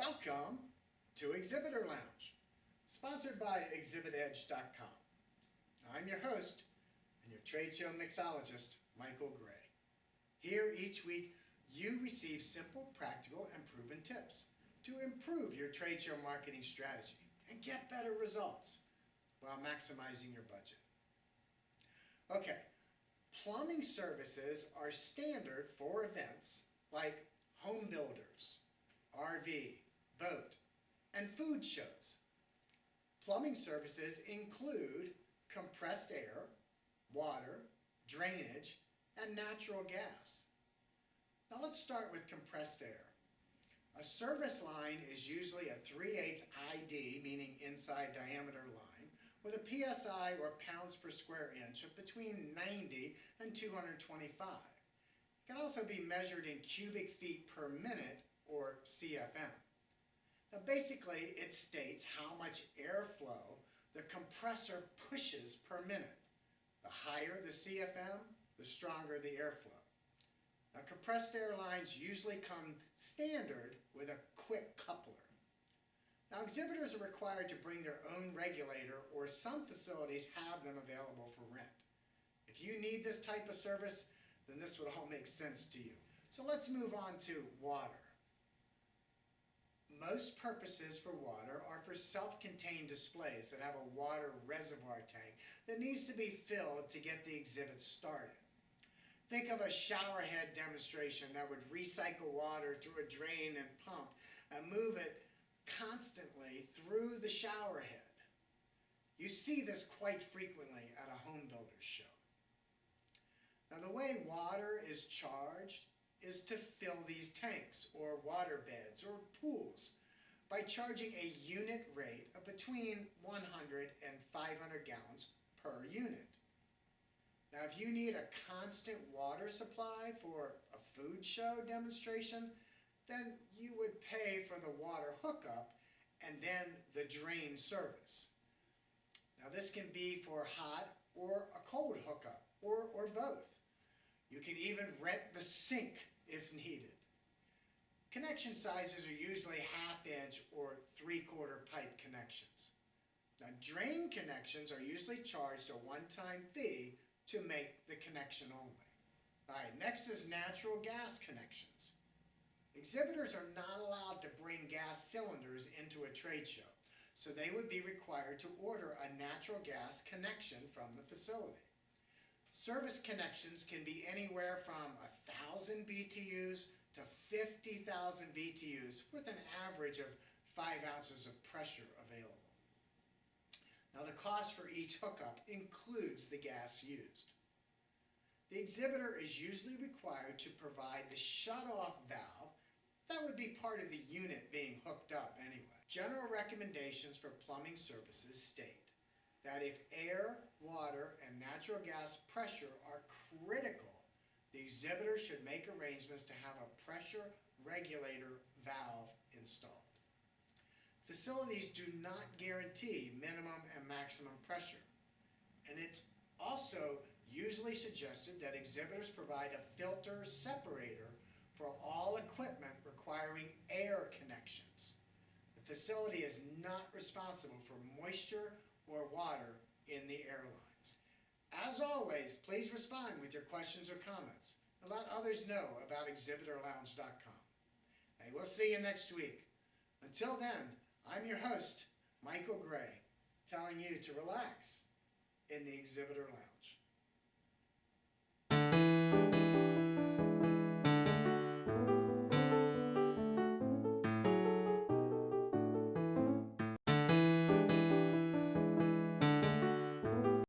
Welcome to Exhibitor Lounge, sponsored by ExhibitEdge.com. I'm your host and your trade show mixologist, Michael Gray. Here each week, you receive simple, practical, and proven tips to improve your trade show marketing strategy and get better results while maximizing your budget. Okay, plumbing services are standard for events like home builders, RV, boat, and food shows. Plumbing services include compressed air, water, drainage, and natural gas. Now let's start with compressed air. A service line is usually a 3/8 ID, meaning inside diameter line, with a PSI or pounds per square inch of between 90 and 225. It can also be measured in cubic feet per minute or CFM. Now basically it states how much airflow the compressor pushes per minute. The higher the CFM, the stronger the airflow. Now compressed air lines usually come standard with a quick coupler. Now exhibitors are required to bring their own regulator, or some facilities have them available for rent. If you need this type of service, then this would all make sense to you. So let's move on to water. Most purposes for water are for self-contained displays that have a water reservoir tank that needs to be filled to get the exhibit started. Think of a shower head demonstration that would recycle water through a drain and pump and move it constantly through the shower head. You see this quite frequently at a home builder's show. Now the way water is charged is to fill these tanks or water beds or pools by charging a unit rate of between 100 and 500 gallons per unit. Now if you need a constant water supply for a food show demonstration, then you would pay for the water hookup and then the drain service. Now this can be for hot or a cold hookup or both. You can even rent the sink if needed. Connection sizes are usually 1/2 inch or 3/4 pipe connections. Now drain connections are usually charged a one-time fee to make the connection only. Alright, next is natural gas connections. Exhibitors are not allowed to bring gas cylinders into a trade show, so they would be required to order a natural gas connection from the facility. Service connections can be anywhere from 1,000 BTUs to 50,000 BTUs with an average of 5 ounces of pressure available. Now the cost for each hookup includes the gas used. The exhibitor is usually required to provide the shut-off valve that would be part of the unit being hooked up anyway. General recommendations for plumbing services state that if air, water, and natural gas pressure are critical, the exhibitor should make arrangements to have a pressure regulator valve installed. Facilities do not guarantee minimum and maximum pressure, and it's also usually suggested that exhibitors provide a filter separator for all equipment requiring air connections. The facility is not responsible for moisture or water in the air lines. As always, please respond with your questions or comments and let others know about ExhibitorLounge.com. Hey, we'll see you next week. Until then, I'm your host, Michael Gray, telling you to relax in the Exhibitor Lounge.